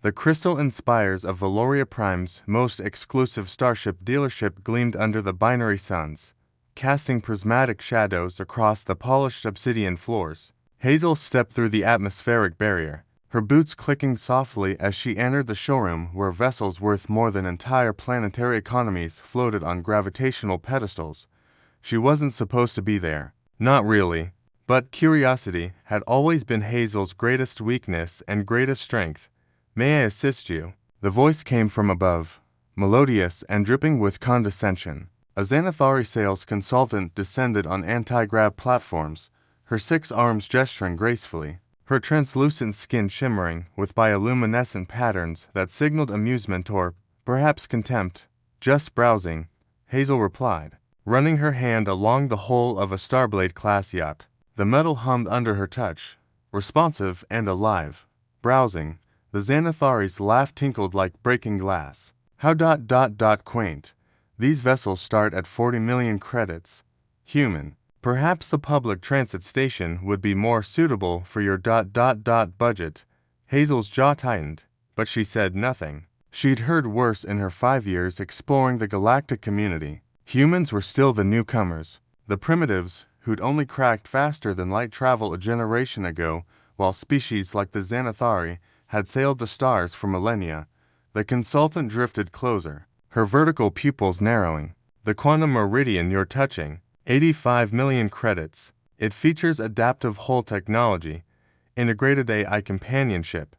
The crystal and spires of Valoria Prime's most exclusive Starship dealership gleamed under the binary suns, casting prismatic shadows across the polished obsidian floors. Hazel stepped through the atmospheric barrier, her boots clicking softly as she entered the showroom where vessels worth more than entire planetary economies floated on gravitational pedestals. She wasn't supposed to be there. Not really. But curiosity had always been Hazel's greatest weakness and greatest strength. "May I assist you?" The voice came from above, melodious and dripping with condescension. A Xanathari sales consultant descended on anti-grav platforms, her 6 arms gesturing gracefully, her translucent skin shimmering with bioluminescent patterns that signaled amusement or, perhaps contempt. "Just browsing," Hazel replied, running her hand along the hull of a Starblade-class yacht. The metal hummed under her touch, responsive and alive. "Browsing." The Xanathari's laugh tinkled like breaking glass. "How quaint. These vessels start at 40 million credits. Human. Perhaps the public transit station would be more suitable for your budget." Hazel's jaw tightened, but she said nothing. She'd heard worse in her 5 years exploring the galactic community. Humans were still the newcomers, the primitives who'd only cracked faster than light travel a generation ago, while species like the Xanathari had sailed the stars for millennia. The consultant drifted closer, her vertical pupils narrowing. "The quantum meridian you're touching, 85 million credits. It features adaptive hull technology, integrated AI companionship,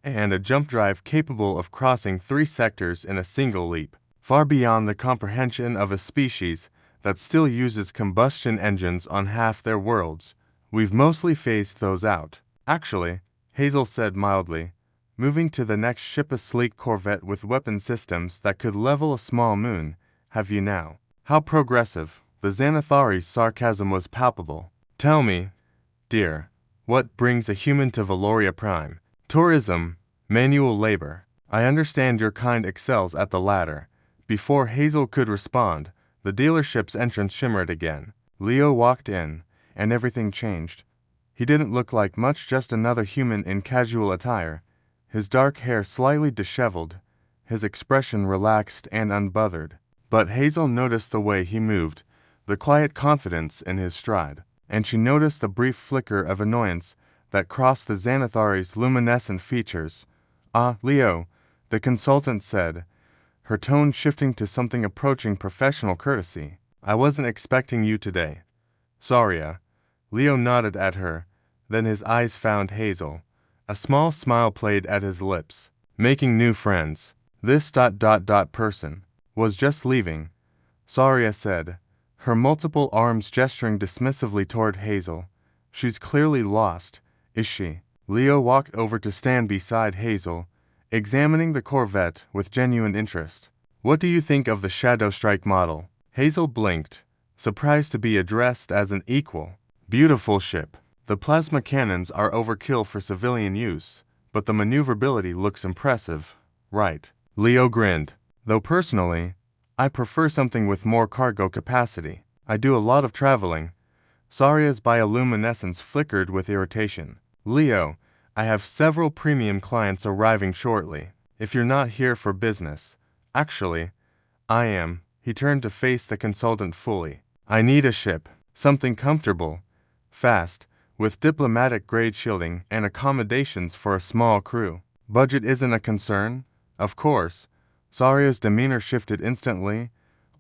and a jump drive capable of crossing 3 sectors in a single leap, far beyond the comprehension of a species that still uses combustion engines on half their worlds. We've mostly phased those out." "Actually," Hazel said mildly, moving to the next ship, a sleek corvette with weapon systems that could level a small moon. "Have you now?" "How progressive." The Xanathari's sarcasm was palpable. "Tell me, dear, what brings a human to Valoria Prime?" "Tourism, manual labor. I understand your kind excels at the latter." Before Hazel could respond, the dealership's entrance shimmered again. Leo walked in, and everything changed. He didn't look like much, just another human in casual attire, his dark hair slightly disheveled, his expression relaxed and unbothered. But Hazel noticed the way he moved, the quiet confidence in his stride, and she noticed the brief flicker of annoyance that crossed the Xanathari's luminescent features. "Ah, Leo," the consultant said, her tone shifting to something approaching professional courtesy. "I wasn't expecting you today." "Sorry." Leo nodded at her, then his eyes found Hazel. A small smile played at his lips. "Making new friends. This person was just leaving," Saria said, her multiple arms gesturing dismissively toward Hazel. "She's clearly lost, is she?" Leo walked over to stand beside Hazel, examining the Corvette with genuine interest. "What do you think of the Shadow Strike model?" Hazel blinked, surprised to be addressed as an equal. "Beautiful ship. The plasma cannons are overkill for civilian use, but the maneuverability looks impressive, right?" Leo grinned. "Though personally, I prefer something with more cargo capacity. I do a lot of traveling." Saria's bioluminescence flickered with irritation. "Leo, I have several premium clients arriving shortly. If you're not here for business." "Actually, I am." He turned to face the consultant fully. "I need a ship, something comfortable, fast, with diplomatic-grade shielding and accommodations for a small crew." "Budget isn't a concern?" "Of course." Saria's demeanor shifted instantly.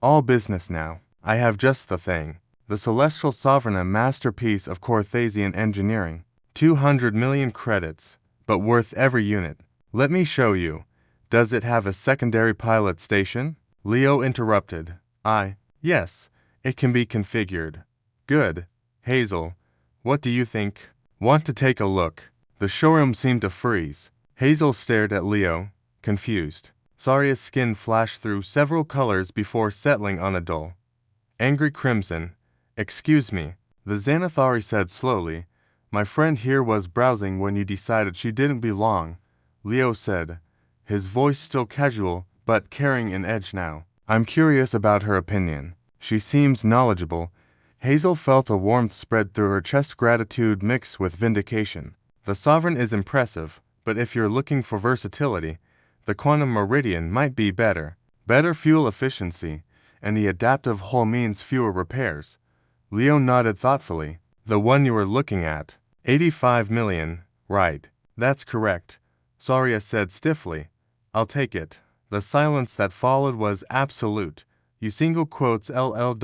"All business now. I have just the thing. The Celestial Sovereign, a masterpiece of Corthasian engineering. 200 million credits, but worth every unit. Let me show you. Does it have a secondary pilot station?" Leo interrupted. Yes, it can be configured." "Good. Hazel, what do you think?" "Want to take a look?" The showroom seemed to freeze. Hazel stared at Leo, confused. Saria's skin flashed through several colors before settling on a dull, angry crimson. "Excuse me," the Xanathari said slowly. "My friend here was browsing when you decided she didn't belong," Leo said, his voice still casual but carrying an edge now. "I'm curious about her opinion. She seems knowledgeable." Hazel felt a warmth spread through her chest, gratitude mixed with vindication. "The Sovereign is impressive, But if you're looking for versatility, the Quantum Meridian might be better. Better fuel efficiency, and the adaptive hull means fewer repairs. Leo nodded thoughtfully. The one you were looking at. 85 million, right. That's correct, Saria said stiffly. I'll take it. The silence that followed was absolute. You single quotes LL.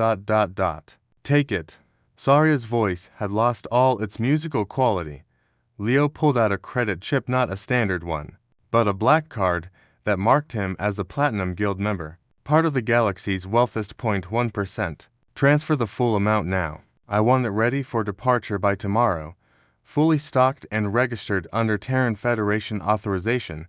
Take it. Saria's voice had lost all its musical quality. Leo pulled out a credit chip, not a standard one, but a black card that marked him as a Platinum Guild member, part of the galaxy's wealthiest 0.1%. Transfer the full amount now. I want it ready for departure by tomorrow, fully stocked and registered under Terran Federation authorization.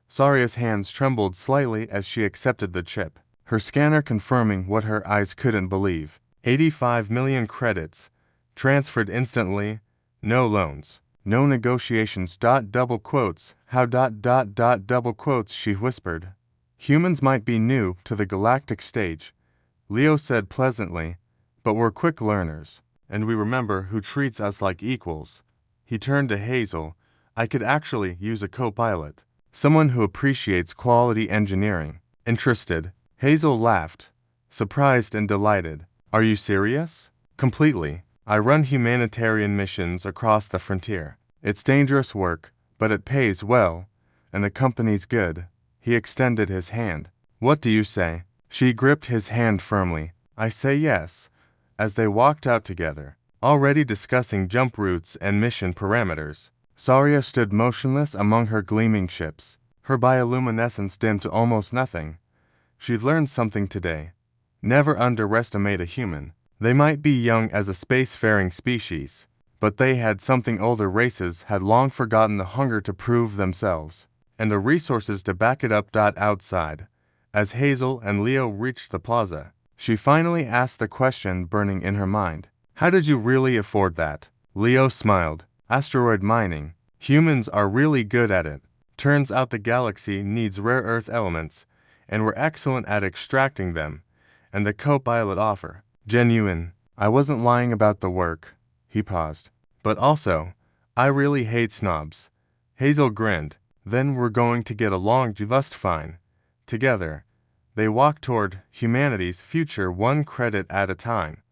Saria's hands trembled slightly as she accepted the chip, her scanner confirming what her eyes couldn't believe. 85 million credits, transferred instantly, no loans, no negotiations. Double quotes, how. Double quotes, she whispered. Humans might be new to the galactic stage, Leo said pleasantly, but we're quick learners, and we remember who treats us like equals. He turned to Hazel. I could actually use a co-pilot, someone who appreciates quality engineering. Interested? Hazel laughed, surprised and delighted. Are you serious? Completely. I run humanitarian missions across the frontier. It's dangerous work, but it pays well, and the company's good. He extended his hand. What do you say? She gripped his hand firmly. I say yes, as they walked out together, already discussing jump routes and mission parameters. Saria stood motionless among her gleaming ships, her bioluminescence dimmed to almost nothing. She'd learned something today. Never underestimate a human. They might be young as a spacefaring species, but they had something older races had long forgotten: the hunger to prove themselves, and the resources to back it up. Outside, as Hazel and Leo reached the plaza, she finally asked the question burning in her mind. How did you really afford that? Leo smiled. Asteroid mining. Humans are really good at it. Turns out the galaxy needs rare earth elements, and we're excellent at extracting them. And the co-pilot offer. Genuine. I wasn't lying about the work. He paused. But also, I really hate snobs. Hazel grinned. Then we're going to get along just fine. Together. They walked toward humanity's future, one credit at a time.